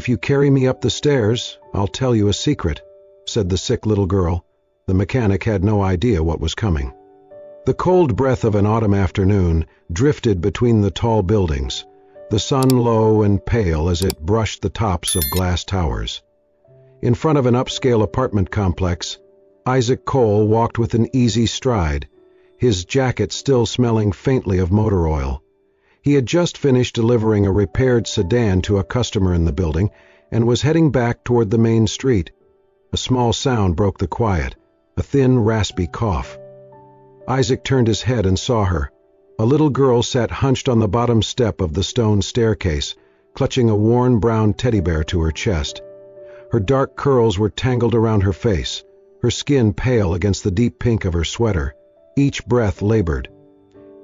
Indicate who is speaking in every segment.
Speaker 1: "If you carry me up the stairs, I'll tell you a secret," said the sick little girl. The mechanic had no idea what was coming. The cold breath of an autumn afternoon drifted between the tall buildings, the sun low and pale as it brushed the tops of glass towers. In front of an upscale apartment complex, Isaac Cole walked with an easy stride, his jacket still smelling faintly of motor oil. He had just finished delivering a repaired sedan to a customer in the building and was heading back toward the main street. A small sound broke the quiet, a thin, raspy cough. Isaac turned his head and saw her. A little girl sat hunched on the bottom step of the stone staircase, clutching a worn brown teddy bear to her chest. Her dark curls were tangled around her face, her skin pale against the deep pink of her sweater, each breath labored.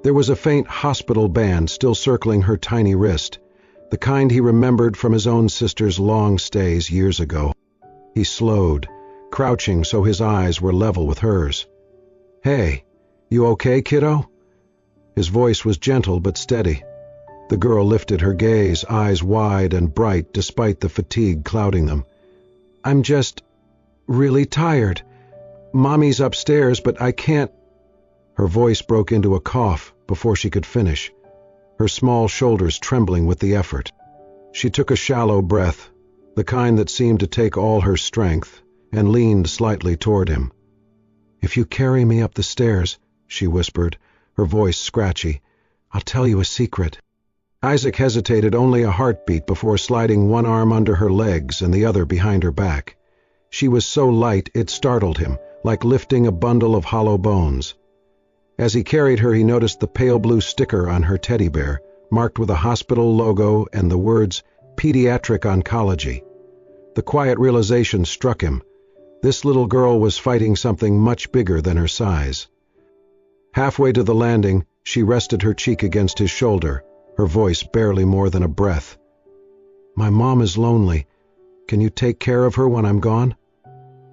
Speaker 1: There was a faint hospital band still circling her tiny wrist, the kind he remembered from his own sister's long stays years ago. He slowed, crouching so his eyes were level with hers. "Hey, you okay, kiddo?" His voice was gentle but steady. The girl lifted her gaze, eyes wide and bright despite the fatigue clouding them. "I'm just really tired. Mommy's upstairs, but I can't—" Her voice broke into a cough before she could finish, her small shoulders trembling with the effort. She took a shallow breath, the kind that seemed to take all her strength, and leaned slightly toward him. "If you carry me up the stairs," she whispered, her voice scratchy, "I'll tell you a secret." Isaac hesitated only a heartbeat before sliding one arm under her legs and the other behind her back. She was so light it startled him, like lifting a bundle of hollow bones. As he carried her, he noticed the pale blue sticker on her teddy bear, marked with a hospital logo and the words "Pediatric Oncology." The quiet realization struck him. This little girl was fighting something much bigger than her size. Halfway to the landing, she rested her cheek against his shoulder, her voice barely more than a breath. "My mom is lonely. Can you take care of her when I'm gone?"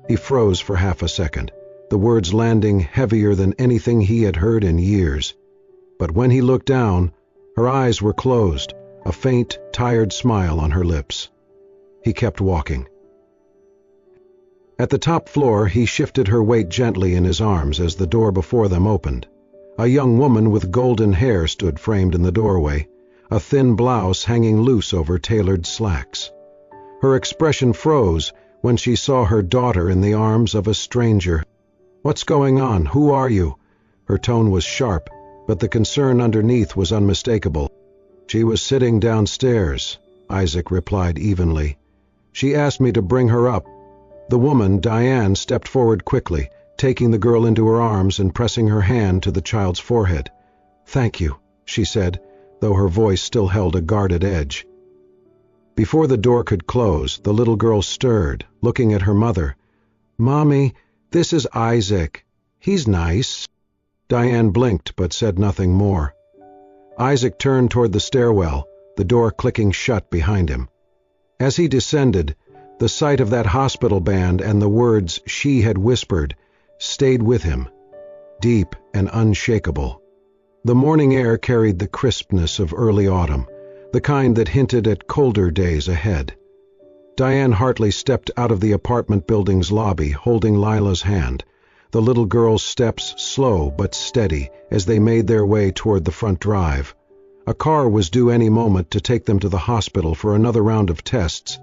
Speaker 1: He froze for half a second, the words landing heavier than anything he had heard in years. But when he looked down, her eyes were closed, a faint, tired smile on her lips. He kept walking. At the top floor, he shifted her weight gently in his arms as the door before them opened. A young woman with golden hair stood framed in the doorway, a thin blouse hanging loose over tailored slacks. Her expression froze when she saw her daughter in the arms of a stranger. "What's going on? Who are you?" Her tone was sharp, but the concern underneath was unmistakable. "She was sitting downstairs," Isaac replied evenly. "She asked me to bring her up." The woman, Diane, stepped forward quickly, taking the girl into her arms and pressing her hand to the child's forehead. "Thank you," she said, though her voice still held a guarded edge. Before the door could close, the little girl stirred, looking at her mother. "Mommy, this is Isaac. He's nice." Diane blinked but said nothing more. Isaac turned toward the stairwell, the door clicking shut behind him. As he descended, the sight of that hospital band and the words she had whispered stayed with him, deep and unshakable. The morning air carried the crispness of early autumn, the kind that hinted at colder days ahead. Diane Hartley stepped out of the apartment building's lobby, holding Lila's hand, the little girl's steps slow but steady as they made their way toward the front drive. A car was due any moment to take them to the hospital for another round of tests.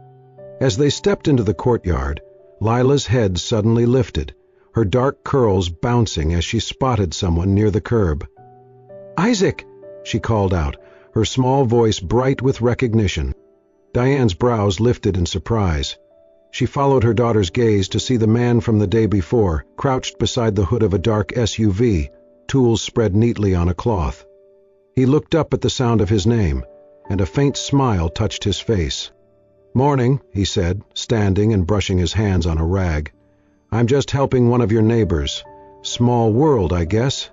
Speaker 1: As they stepped into the courtyard, Lila's head suddenly lifted, her dark curls bouncing as she spotted someone near the curb. "Isaac!" she called out, her small voice bright with recognition. Diane's brows lifted in surprise. She followed her daughter's gaze to see the man from the day before, crouched beside the hood of a dark SUV, tools spread neatly on a cloth. He looked up at the sound of his name, and a faint smile touched his face. "Morning," he said, standing and brushing his hands on a rag. "I'm just helping one of your neighbors. Small world, I guess."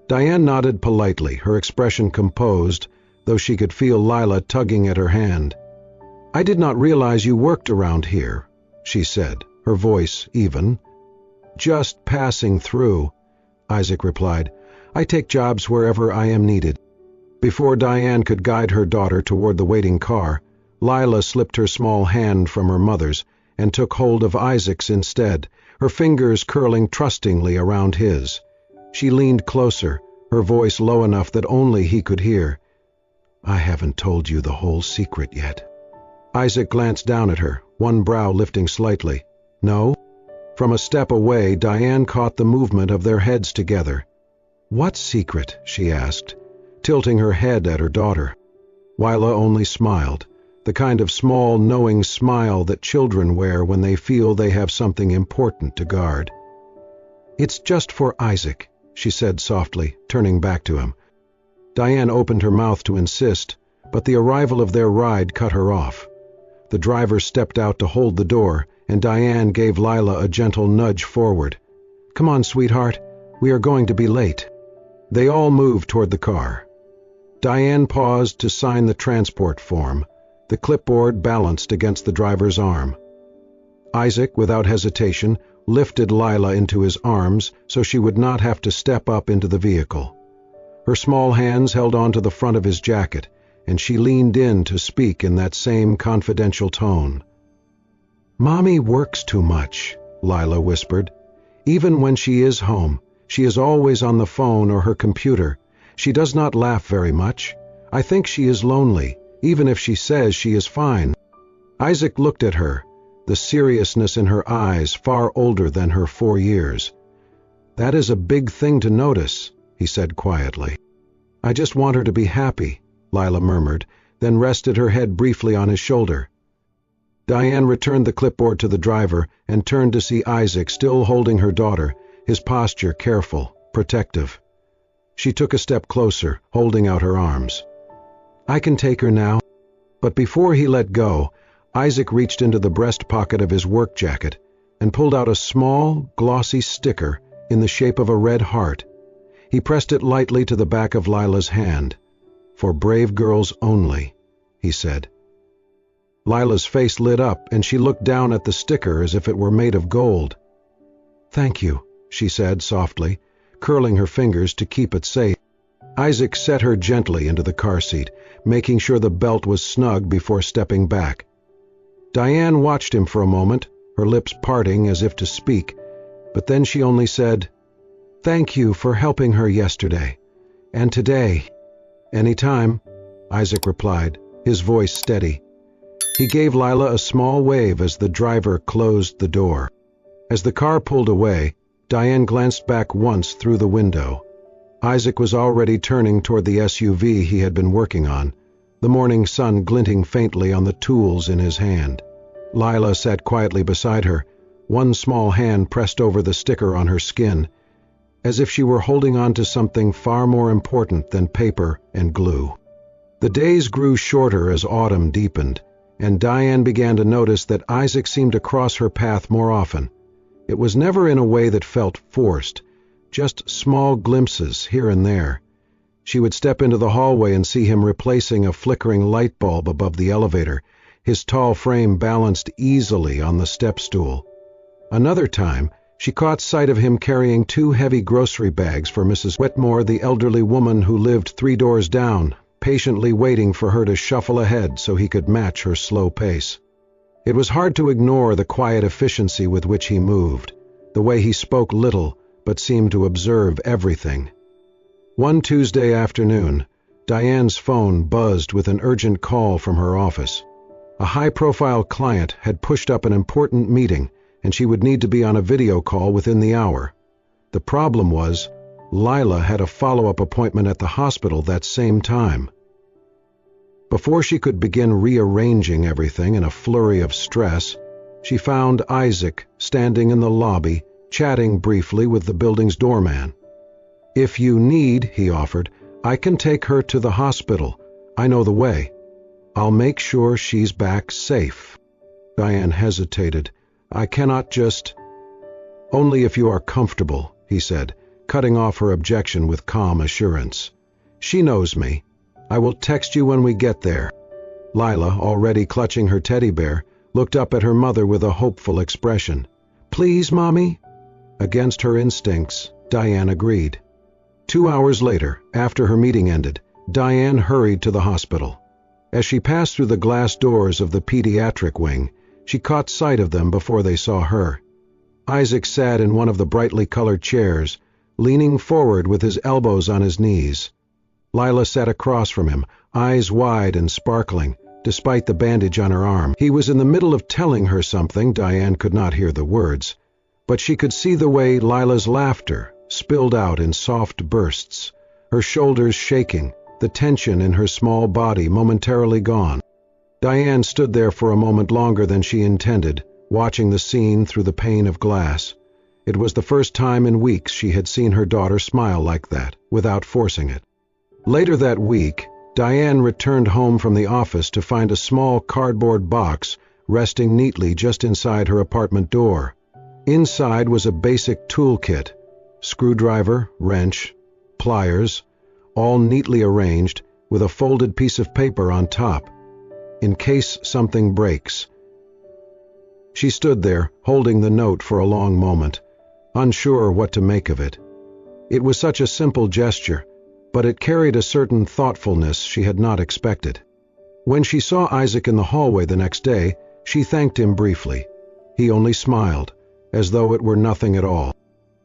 Speaker 1: Diane nodded politely, her expression composed, though she could feel Lila tugging at her hand. "I did not realize you worked around here," she said, her voice even. "Just passing through," Isaac replied. "I take jobs wherever I am needed." Before Diane could guide her daughter toward the waiting car, Lila slipped her small hand from her mother's and took hold of Isaac's instead, her fingers curling trustingly around his. She leaned closer, her voice low enough that only he could hear. "I haven't told you the whole secret yet." Isaac glanced down at her, one brow lifting slightly. "No?" From a step away, Diane caught the movement of their heads together. "What secret?" she asked, tilting her head at her daughter. Lila only smiled, the kind of small, knowing smile that children wear when they feel they have something important to guard. "It's just for Isaac," she said softly, turning back to him. Diane opened her mouth to insist, but the arrival of their ride cut her off. The driver stepped out to hold the door, and Diane gave Lila a gentle nudge forward. "Come on, sweetheart. We are going to be late." They all moved toward the car. Diane paused to sign the transport form, the clipboard balanced against the driver's arm. Isaac, without hesitation, lifted Lila into his arms so she would not have to step up into the vehicle. Her small hands held onto the front of his jacket, and she leaned in to speak in that same confidential tone. "Mommy works too much," Lila whispered. "Even when she is home, she is always on the phone or her computer. She does not laugh very much. I think she is lonely, even if she says she is fine." Isaac looked at her, the seriousness in her eyes far older than her 4 years. "That is a big thing to notice," he said quietly. "I just want her to be happy," Lila murmured, then rested her head briefly on his shoulder. Diane returned the clipboard to the driver and turned to see Isaac still holding her daughter, his posture careful, protective. She took a step closer, holding out her arms. "I can take her now." But before he let go, Isaac reached into the breast pocket of his work jacket and pulled out a small, glossy sticker in the shape of a red heart. He pressed it lightly to the back of Lila's hand. "For brave girls only," he said. Lila's face lit up, and she looked down at the sticker as if it were made of gold. "Thank you," she said softly, curling her fingers to keep it safe. Isaac set her gently into the car seat, making sure the belt was snug before stepping back. Diane watched him for a moment, her lips parting as if to speak, but then she only said, "Thank you for helping her yesterday. And today." "Anytime," Isaac replied, his voice steady. He gave Lila a small wave as the driver closed the door. As the car pulled away, Diane glanced back once through the window. Isaac was already turning toward the SUV he had been working on, the morning sun glinting faintly on the tools in his hand. Lila sat quietly beside her, one small hand pressed over the sticker on her skin, as if she were holding on to something far more important than paper and glue. The days grew shorter as autumn deepened, and Diane began to notice that Isaac seemed to cross her path more often. It was never in a way that felt forced, just small glimpses here and there. She would step into the hallway and see him replacing a flickering light bulb above the elevator, his tall frame balanced easily on the step stool. Another time, she caught sight of him carrying 2 heavy grocery bags for Mrs. Wetmore, the elderly woman who lived 3 doors down, patiently waiting for her to shuffle ahead so he could match her slow pace. It was hard to ignore the quiet efficiency with which he moved, the way he spoke little but seemed to observe everything. One Tuesday afternoon, Diane's phone buzzed with an urgent call from her office. A high-profile client had pushed up an important meeting, and she would need to be on a video call within the hour. The problem was, Lila had a follow-up appointment at the hospital that same time. Before she could begin rearranging everything in a flurry of stress, she found Isaac standing in the lobby, chatting briefly with the building's doorman. "If you need," he offered, "I can take her to the hospital. I know the way. I'll make sure she's back safe." Diane hesitated. "I cannot just—" "Only if you are comfortable," he said, cutting off her objection with calm assurance. "She knows me. I will text you when we get there." Lila, already clutching her teddy bear, looked up at her mother with a hopeful expression. "Please, Mommy?" Against her instincts, Diane agreed. 2 hours later, after her meeting ended, Diane hurried to the hospital. As she passed through the glass doors of the pediatric wing, she caught sight of them before they saw her. Isaac sat in one of the brightly colored chairs, leaning forward with his elbows on his knees. Lila sat across from him, eyes wide and sparkling, despite the bandage on her arm. He was in the middle of telling her something. Diane could not hear the words, but she could see the way Lila's laughter spilled out in soft bursts, her shoulders shaking, the tension in her small body momentarily gone. Diane stood there for a moment longer than she intended, watching the scene through the pane of glass. It was the first time in weeks she had seen her daughter smile like that, without forcing it. Later that week, Diane returned home from the office to find a small cardboard box resting neatly just inside her apartment door. Inside was a basic toolkit: screwdriver, wrench, pliers, all neatly arranged with a folded piece of paper on top, in case something breaks. She stood there, holding the note for a long moment, unsure what to make of it. It was such a simple gesture, but it carried a certain thoughtfulness she had not expected. When she saw Isaac in the hallway the next day, she thanked him briefly. He only smiled, as though it were nothing at all.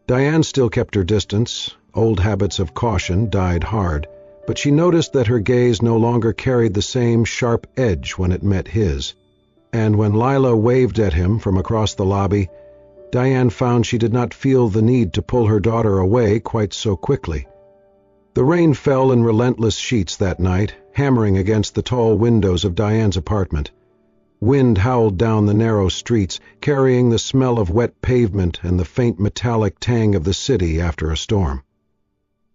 Speaker 1: Diane still kept her distance. Old habits of caution died hard, but she noticed that her gaze no longer carried the same sharp edge when it met his. And when Lila waved at him from across the lobby, Diane found she did not feel the need to pull her daughter away quite so quickly. The rain fell in relentless sheets that night, hammering against the tall windows of Diane's apartment. Wind howled down the narrow streets, carrying the smell of wet pavement and the faint metallic tang of the city after a storm.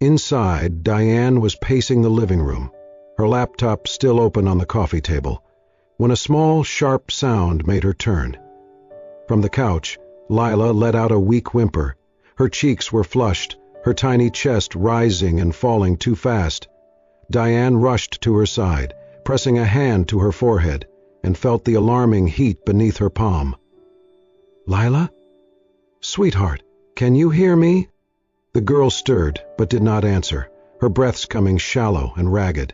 Speaker 1: Inside, Diane was pacing the living room, her laptop still open on the coffee table, when a small, sharp sound made her turn. From the couch, Lila let out a weak whimper. Her cheeks were flushed, her tiny chest rising and falling too fast. Diane rushed to her side, pressing a hand to her forehead, and felt the alarming heat beneath her palm. "Lila? Sweetheart, can you hear me?" The girl stirred, but did not answer, her breaths coming shallow and ragged.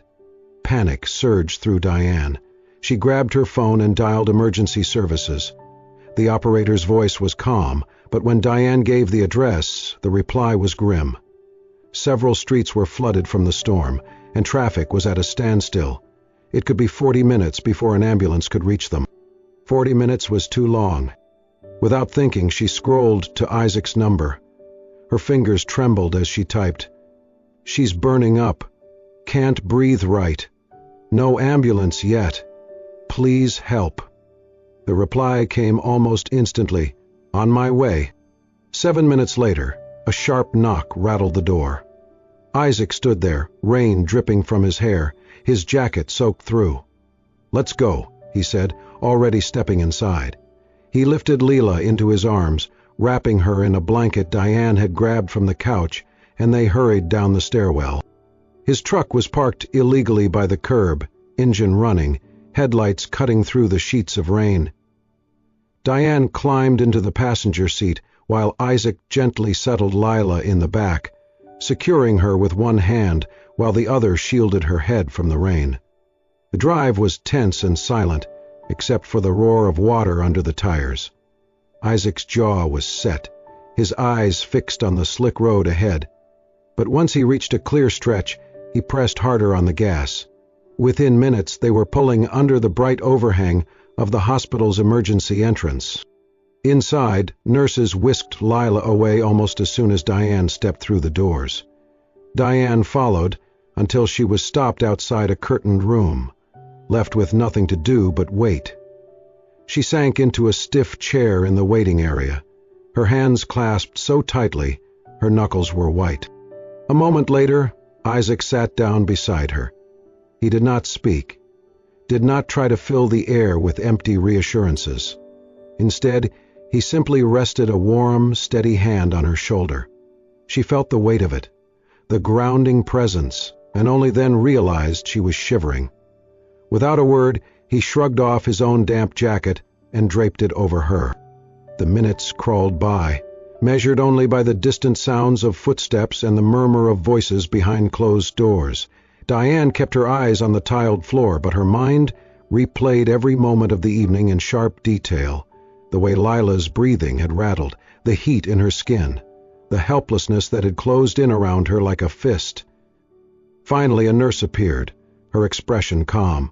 Speaker 1: Panic surged through Diane. She grabbed her phone and dialed emergency services. The operator's voice was calm, but when Diane gave the address, the reply was grim. Several streets were flooded from the storm, and traffic was at a standstill. It could be 40 minutes before an ambulance could reach them. 40 minutes was too long. Without thinking, she scrolled to Isaac's number. Her fingers trembled as she typed, "She's burning up. Can't breathe right. No ambulance yet. Please help." The reply came almost instantly, "On my way." 7 minutes later, a sharp knock rattled the door. Isaac stood there, rain dripping from his hair, his jacket soaked through. "Let's go," he said, already stepping inside. He lifted Lila into his arms, wrapping her in a blanket Diane had grabbed from the couch, and they hurried down the stairwell. His truck was parked illegally by the curb, engine running, headlights cutting through the sheets of rain. Diane climbed into the passenger seat while Isaac gently settled Lila in the back, securing her with one hand while the other shielded her head from the rain. The drive was tense and silent, except for the roar of water under the tires. Isaac's jaw was set, his eyes fixed on the slick road ahead. But once he reached a clear stretch, he pressed harder on the gas. Within minutes, they were pulling under the bright overhang of the hospital's emergency entrance. Inside, nurses whisked Lila away almost as soon as Diane stepped through the doors. Diane followed until she was stopped outside a curtained room, left with nothing to do but wait. She sank into a stiff chair in the waiting area, her hands clasped so tightly her knuckles were white. A moment later, Isaac sat down beside her. He did not speak, did not try to fill the air with empty reassurances. Instead, he simply rested a warm, steady hand on her shoulder. She felt the weight of it, the grounding presence, and only then realized she was shivering. Without a word, he shrugged off his own damp jacket and draped it over her. The minutes crawled by, measured only by the distant sounds of footsteps and the murmur of voices behind closed doors, Diane kept her eyes on the tiled floor, but her mind replayed every moment of the evening in sharp detail. The way Lila's breathing had rattled, the heat in her skin, the helplessness that had closed in around her like a fist. Finally, a nurse appeared, her expression calm.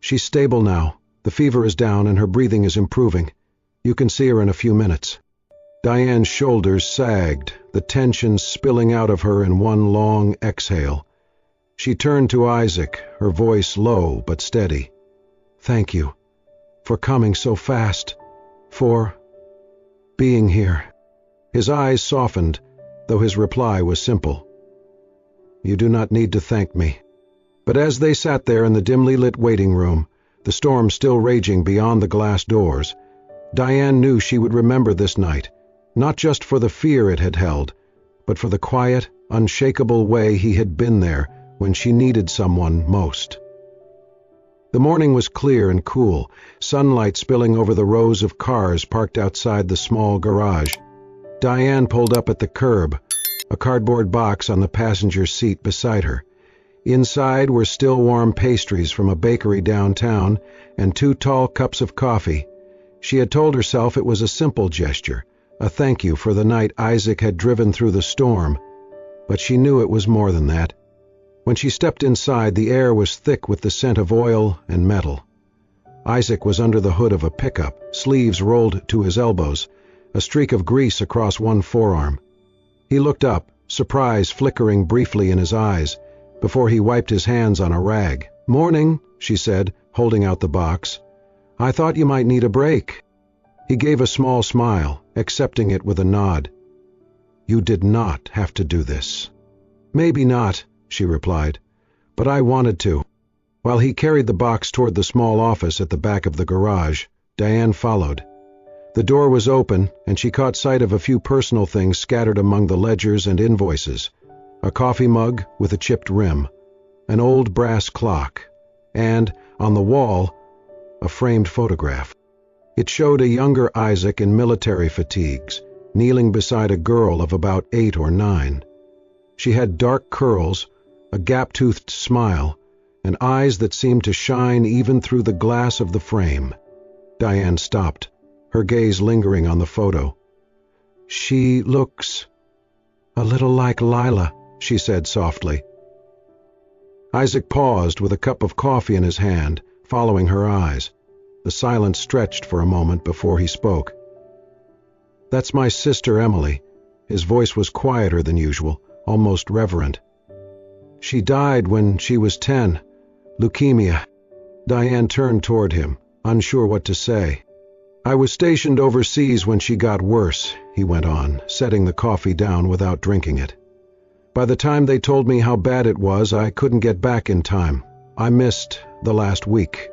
Speaker 1: "She's stable now. The fever is down and her breathing is improving. You can see her in a few minutes." Diane's shoulders sagged, the tension spilling out of her in one long exhale. She turned to Isaac, her voice low but steady. "Thank you. For coming so fast. For being here." His eyes softened, though his reply was simple. "You do not need to thank me." But as they sat there in the dimly lit waiting room, the storm still raging beyond the glass doors, Diane knew she would remember this night, not just for the fear it had held, but for the quiet, unshakable way he had been there when she needed someone most. The morning was clear and cool, sunlight spilling over the rows of cars parked outside the small garage. Diane pulled up at the curb, a cardboard box on the passenger seat beside her. Inside were still warm pastries from a bakery downtown and 2 tall cups of coffee. She had told herself it was a simple gesture, a thank you for the night Isaac had driven through the storm, but she knew it was more than that. When she stepped inside, the air was thick with the scent of oil and metal. Isaac was under the hood of a pickup, sleeves rolled to his elbows, a streak of grease across one forearm. He looked up, surprise flickering briefly in his eyes, before he wiped his hands on a rag. "Morning," she said, holding out the box. "I thought you might need a break." He gave a small smile, accepting it with a nod. "You did not have to do this." "Maybe not," she replied, "but I wanted to." While he carried the box toward the small office at the back of the garage, Diane followed. The door was open, and she caught sight of a few personal things scattered among the ledgers and invoices. A coffee mug with a chipped rim, an old brass clock, and, on the wall, a framed photograph. It showed a younger Isaac in military fatigues, kneeling beside a girl of about 8 or 9. She had dark curls, a gap-toothed smile, and eyes that seemed to shine even through the glass of the frame. Diane stopped, her gaze lingering on the photo. "She looks a little like Lila," she said softly. Isaac paused with a cup of coffee in his hand, following her eyes. The silence stretched for a moment before he spoke. "That's my sister Emily." His voice was quieter than usual, almost reverent. "She died when she was 10. Leukemia." Diane turned toward him, unsure what to say. "I was stationed overseas when she got worse," he went on, setting the coffee down without drinking it. "By the time they told me how bad it was, I couldn't get back in time. I missed the last week.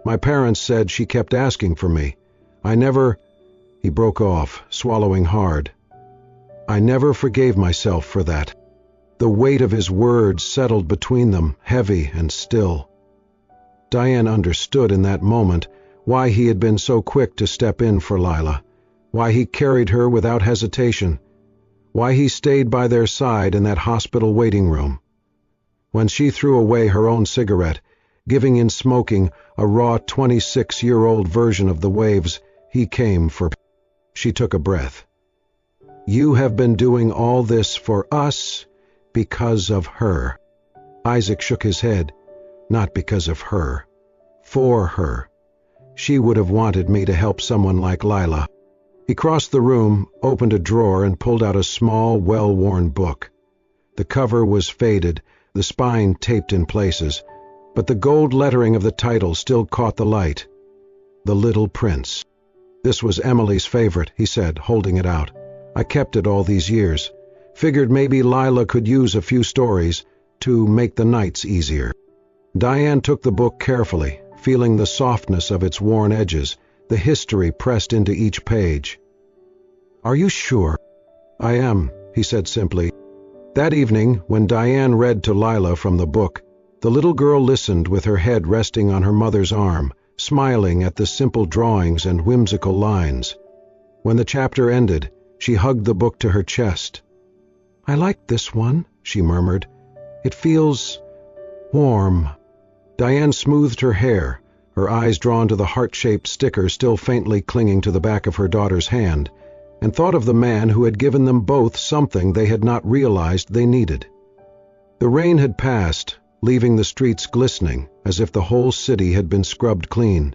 Speaker 1: My parents said she kept asking for me. I never—" He broke off, swallowing hard. "I never forgave myself for that." The weight of his words settled between them, heavy and still. Diane understood in that moment why he had been so quick to step in for Lila, why he carried her without hesitation, why he stayed by their side in that hospital waiting room. When she threw away her own cigarette, giving in smoking a raw 26-year-old version of the waves, he came for. She took a breath. "You have been doing all this for us because of her." Isaac shook his head. "Not because of her. For her. She would have wanted me to help someone like Lila." He crossed the room, opened a drawer, and pulled out a small, well-worn book. The cover was faded, the spine taped in places, but the gold lettering of the title still caught the light. The Little Prince. "This was Emily's favorite," he said, holding it out. "I kept it all these years. Figured maybe Lila could use a few stories to make the nights easier." Diane took the book carefully, feeling the softness of its worn edges, the history pressed into each page. "Are you sure?" "I am," he said simply. That evening, when Diane read to Lila from the book, the little girl listened with her head resting on her mother's arm, smiling at the simple drawings and whimsical lines. When the chapter ended, she hugged the book to her chest. "I like this one," she murmured. "It feels Warm. Diane smoothed her hair, her eyes drawn to the heart-shaped sticker still faintly clinging to the back of her daughter's hand, and thought of the man who had given them both something they had not realized they needed. The rain had passed, leaving the streets glistening as if the whole city had been scrubbed clean.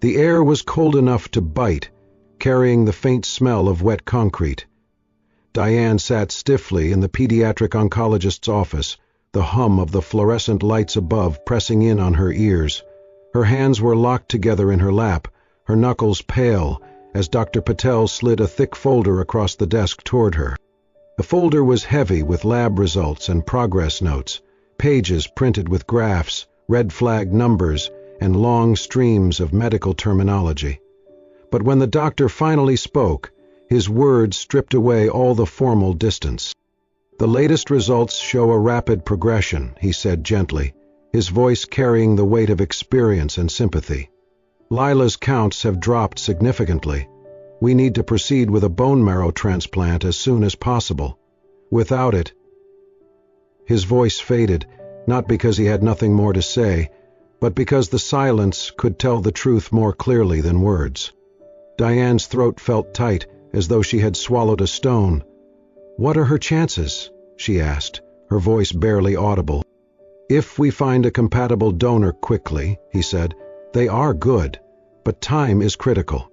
Speaker 1: The air was cold enough to bite, carrying the faint smell of wet concrete. Diane sat stiffly in the pediatric oncologist's office, the hum of the fluorescent lights above pressing in on her ears. Her hands were locked together in her lap, her knuckles pale, as Dr. Patel slid a thick folder across the desk toward her. The folder was heavy with lab results and progress notes, pages printed with graphs, red flag numbers, and long streams of medical terminology. But when the doctor finally spoke, his words stripped away all the formal distance. "The latest results show a rapid progression," he said gently, his voice carrying the weight of experience and sympathy. "Lila's counts have dropped significantly. We need to proceed with a bone marrow transplant as soon as possible. Without it—" His voice faded, not because he had nothing more to say, but because the silence could tell the truth more clearly than words. Diane's throat felt tight, as though she had swallowed a stone. "What are her chances?" she asked, her voice barely audible. "If we find a compatible donor quickly," he said, "they are good, but time is critical."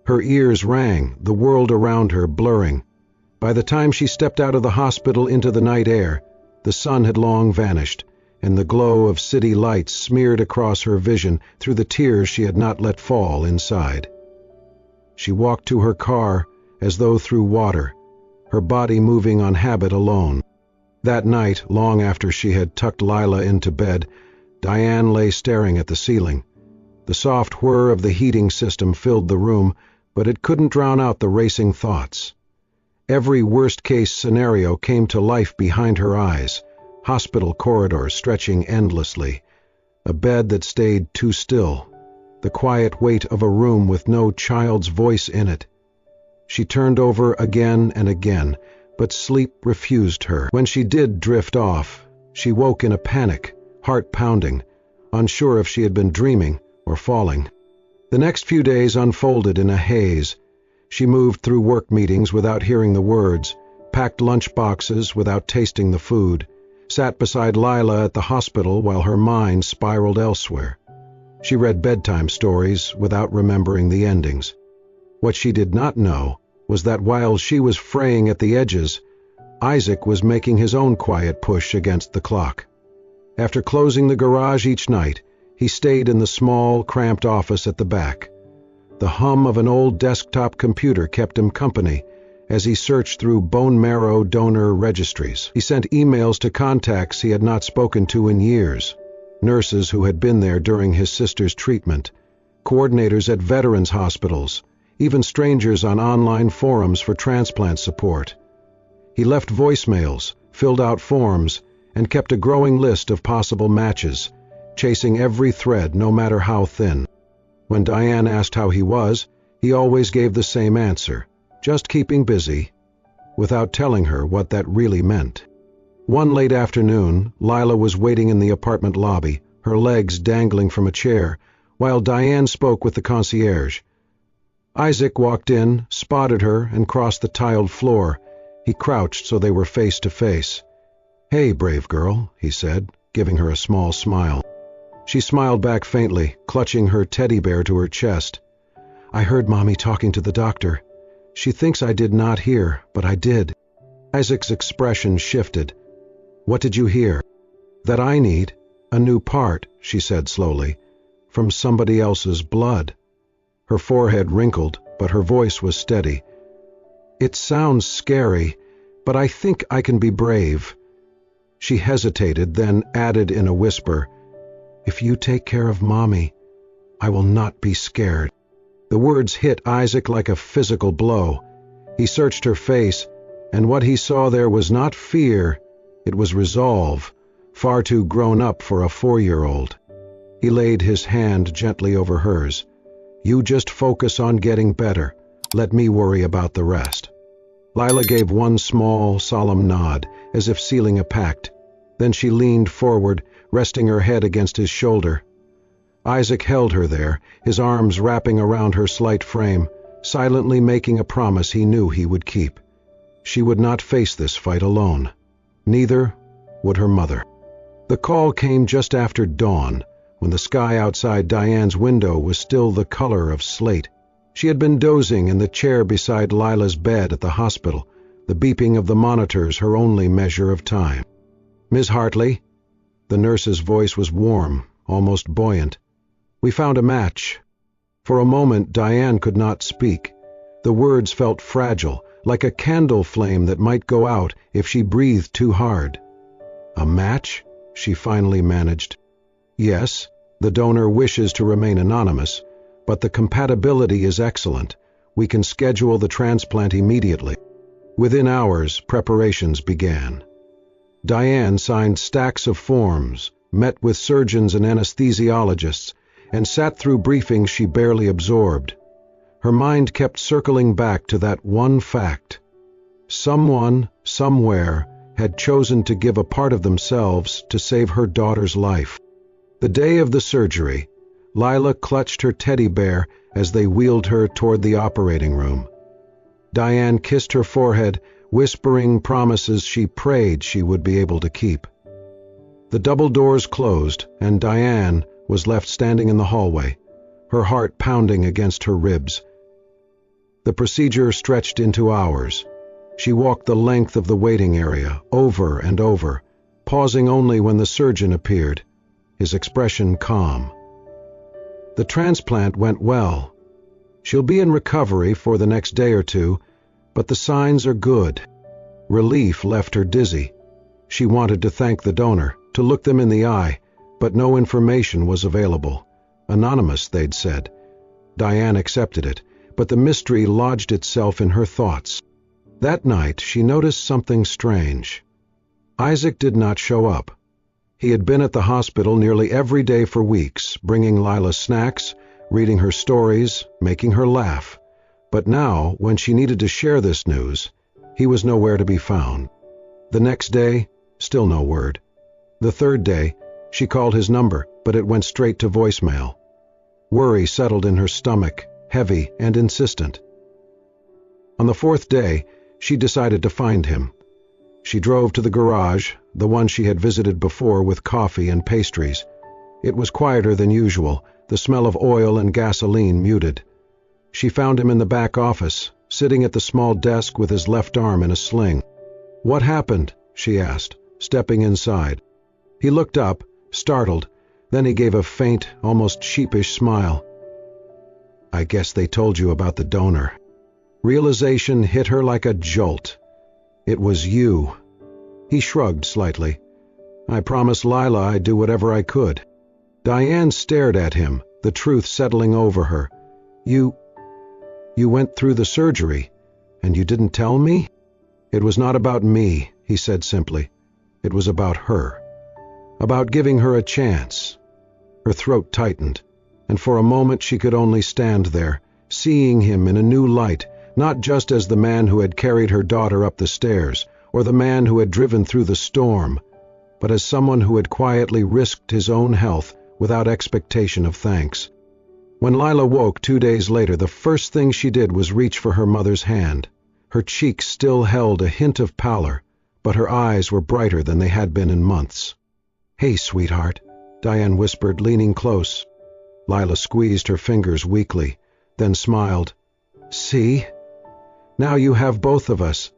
Speaker 1: Her ears rang, the world around her blurring. By the time she stepped out of the hospital into the night air, the sun had long vanished, and the glow of city lights smeared across her vision through the tears she had not let fall inside. She walked to her car as though through water, her body moving on habit alone. That night, long after she had tucked Lila into bed, Diane lay staring at the ceiling. The soft whir of the heating system filled the room, but it couldn't drown out the racing thoughts. Every worst-case scenario came to life behind her eyes, hospital corridors stretching endlessly, a bed that stayed too still, the quiet weight of a room with no child's voice in it. She turned over again and again, but sleep refused her. When she did drift off, she woke in a panic, heart pounding, unsure if she had been dreaming or falling. The next few days unfolded in a haze. She moved through work meetings without hearing the words, packed lunch boxes without tasting the food, sat beside Lila at the hospital while her mind spiraled elsewhere. She read bedtime stories without remembering the endings. What she did not know was that while she was fraying at the edges, Isaac was making his own quiet push against the clock. After closing the garage each night, he stayed in the small, cramped office at the back. The hum of an old desktop computer kept him company as he searched through bone marrow donor registries. He sent emails to contacts he had not spoken to in years, nurses who had been there during his sister's treatment, coordinators at veterans hospitals, even strangers on online forums for transplant support. He left voicemails, filled out forms, and kept a growing list of possible matches, chasing every thread no matter how thin. When Diane asked how he was, he always gave the same answer, just keeping busy, without telling her what that really meant. One late afternoon, Lila was waiting in the apartment lobby, her legs dangling from a chair, while Diane spoke with the concierge. Isaac walked in, spotted her, and crossed the tiled floor. He crouched so they were face to face. "Hey, brave girl," he said, giving her a small smile. She smiled back faintly, clutching her teddy bear to her chest. "I heard Mommy talking to the doctor. She thinks I did not hear, but I did." Isaac's expression shifted. "What did you hear?" "That I need a new part," she said slowly, "from somebody else's blood." Her forehead wrinkled, but her voice was steady. "It sounds scary, but I think I can be brave." She hesitated, then added in a whisper, "If you take care of Mommy, I will not be scared." The words hit Isaac like a physical blow. He searched her face, and what he saw there was not fear, it was resolve, far too grown up for a 4-year-old. He laid his hand gently over hers. "You just focus on getting better. Let me worry about the rest." Lila gave one small, solemn nod, as if sealing a pact. Then she leaned forward, resting her head against his shoulder. Isaac held her there, his arms wrapping around her slight frame, silently making a promise he knew he would keep. She would not face this fight alone. Neither would her mother. The call came just after dawn, when the sky outside Diane's window was still the color of slate. She had been dozing in the chair beside Lila's bed at the hospital, the beeping of the monitors her only measure of time. "Miss Hartley?" The nurse's voice was warm, almost buoyant. "We found a match." For a moment Diane could not speak. The words felt fragile, like a candle flame that might go out if she breathed too hard. "A match?" she finally managed. "Yes, the donor wishes to remain anonymous, but the compatibility is excellent. We can schedule the transplant immediately." Within hours, preparations began. Diane signed stacks of forms, met with surgeons and anesthesiologists, and sat through briefings she barely absorbed. Her mind kept circling back to that one fact. Someone, somewhere, had chosen to give a part of themselves to save her daughter's life. The day of the surgery, Lila clutched her teddy bear as they wheeled her toward the operating room. Diane kissed her forehead, whispering promises she prayed she would be able to keep. The double doors closed, and Diane was left standing in the hallway, her heart pounding against her ribs. The procedure stretched into hours. She walked the length of the waiting area, over and over, pausing only when the surgeon appeared, his expression calm. The transplant went well. She'll be in recovery for the next day or two, but the signs are good. Relief left her dizzy. She wanted to thank the donor, to look them in the eye, but no information was available. Anonymous, they'd said. Diane accepted it, but the mystery lodged itself in her thoughts. That night she noticed something strange. Isaac did not show up. He had been at the hospital nearly every day for weeks, bringing Lila snacks, reading her stories, making her laugh. But now, when she needed to share this news, he was nowhere to be found. The next day, still no word. The third day, she called his number, but it went straight to voicemail. Worry settled in her stomach, heavy and insistent. On the fourth day, she decided to find him. She drove to the garage, the one she had visited before, with coffee and pastries. It was quieter than usual, the smell of oil and gasoline muted. She found him in the back office, sitting at the small desk with his left arm in a sling. "What happened?" she asked, stepping inside. He looked up, startled, then he gave a faint, almost sheepish smile. "I guess they told you about the donor." Realization hit her like a jolt. It was you. He shrugged slightly. "I promised Lila I'd do whatever I could." Diane stared at him, the truth settling over her. You went through the surgery, and you didn't tell me?" "It was not about me," he said simply. "It was about her. About giving her a chance." Her throat tightened, and for a moment she could only stand there, seeing him in a new light, not just as the man who had carried her daughter up the stairs, or the man who had driven through the storm, but as someone who had quietly risked his own health without expectation of thanks. When Lila woke 2 days later, the first thing she did was reach for her mother's hand. Her cheeks still held a hint of pallor, but her eyes were brighter than they had been in months. "Hey, sweetheart," Diane whispered, leaning close. Lila squeezed her fingers weakly, then smiled. "See? Now you have both of us."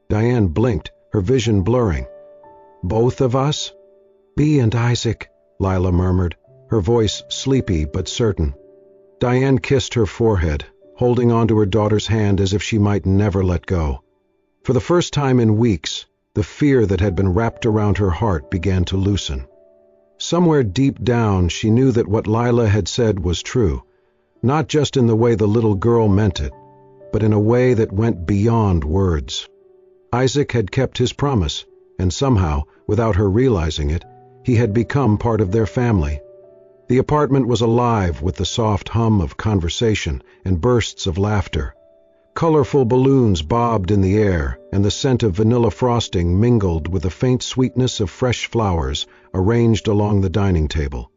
Speaker 1: Diane blinked, her vision blurring. "Both of us?" "Bea and Isaac," Lila murmured, her voice sleepy but certain. Diane kissed her forehead, holding onto her daughter's hand as if she might never let go. For the first time in weeks, the fear that had been wrapped around her heart began to loosen. Somewhere deep down she knew that what Lila had said was true, not just in the way the little girl meant it, but in a way that went beyond words. Isaac had kept his promise, and somehow, without her realizing it, he had become part of their family. The apartment was alive with the soft hum of conversation and bursts of laughter. Colorful balloons bobbed in the air, and the scent of vanilla frosting mingled with the faint sweetness of fresh flowers arranged along the dining table.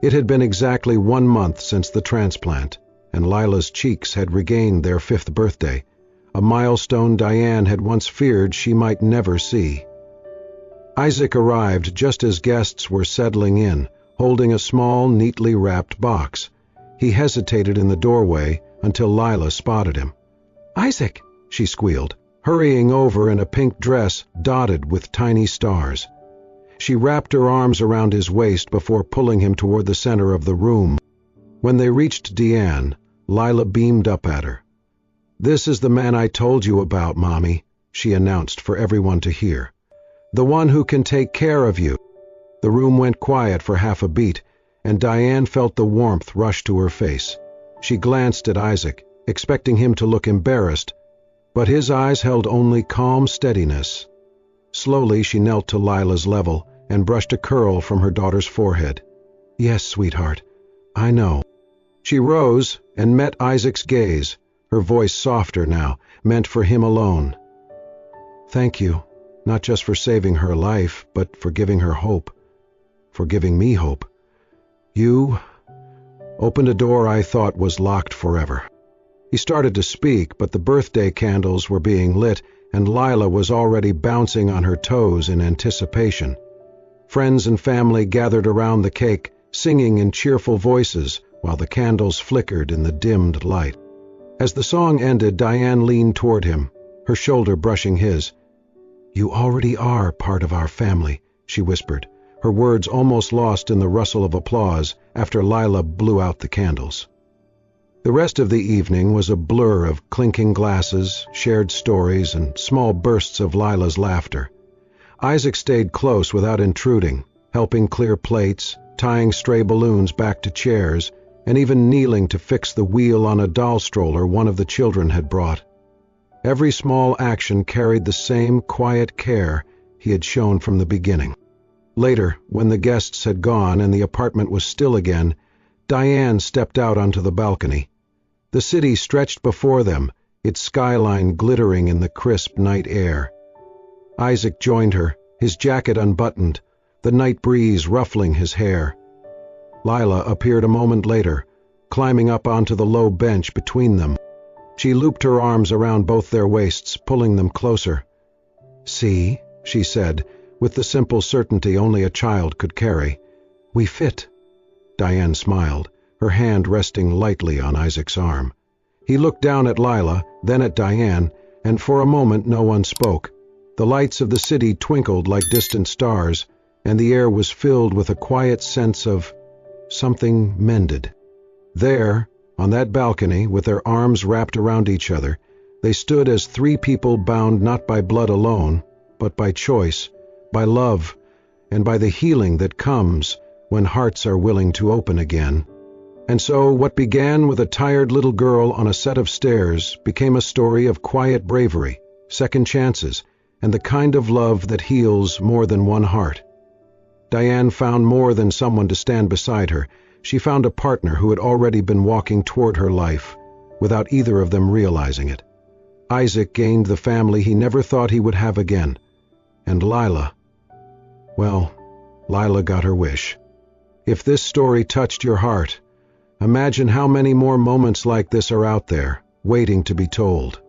Speaker 1: It had been exactly 1 month since the transplant, and Lila's cheeks had regained their 5th birthday, a milestone Diane had once feared she might never see. Isaac arrived just as guests were settling in, holding a small, neatly wrapped box. He hesitated in the doorway until Lila spotted him. "Isaac," she squealed, hurrying over in a pink dress dotted with tiny stars. She wrapped her arms around his waist before pulling him toward the center of the room. When they reached Deanne, Lila beamed up at her. "This is the man I told you about, Mommy," she announced for everyone to hear. "The one who can take care of you." The room went quiet for half a beat, and Diane felt the warmth rush to her face. She glanced at Isaac, expecting him to look embarrassed, but his eyes held only calm steadiness. Slowly she knelt to Lila's level and brushed a curl from her daughter's forehead. "Yes, sweetheart, I know." She rose and met Isaac's gaze, her voice softer now, meant for him alone. "Thank you, not just for saving her life, but for giving her hope. For giving me hope. You opened a door I thought was locked forever." He started to speak, but the birthday candles were being lit, and Lila was already bouncing on her toes in anticipation. Friends and family gathered around the cake, singing in cheerful voices while the candles flickered in the dimmed light. As the song ended, Diane leaned toward him, her shoulder brushing his. "You already are part of our family," she whispered, her words almost lost in the rustle of applause after Lila blew out the candles. The rest of the evening was a blur of clinking glasses, shared stories, and small bursts of Lila's laughter. Isaac stayed close without intruding, helping clear plates, tying stray balloons back to chairs, and even kneeling to fix the wheel on a doll stroller one of the children had brought. Every small action carried the same quiet care he had shown from the beginning. Later, when the guests had gone and the apartment was still again, Diane stepped out onto the balcony. The city stretched before them, its skyline glittering in the crisp night air. Isaac joined her, his jacket unbuttoned, the night breeze ruffling his hair. Lila appeared a moment later, climbing up onto the low bench between them. She looped her arms around both their waists, pulling them closer. "See," she said, with the simple certainty only a child could carry. "We fit." Diane smiled, her hand resting lightly on Isaac's arm. He looked down at Lila, then at Diane, and for a moment no one spoke. The lights of the city twinkled like distant stars, and the air was filled with a quiet sense of something mended. There, on that balcony, with their arms wrapped around each other, they stood as 3 people bound not by blood alone, but by choice, by love, and by the healing that comes when hearts are willing to open again. And so what began with a tired little girl on a set of stairs became a story of quiet bravery, second chances, and the kind of love that heals more than one heart. Diane found more than someone to stand beside her. She found a partner who had already been walking toward her life, without either of them realizing it. Isaac gained the family he never thought he would have again. And Lila, well, Lila got her wish. If this story touched your heart, imagine how many more moments like this are out there, waiting to be told.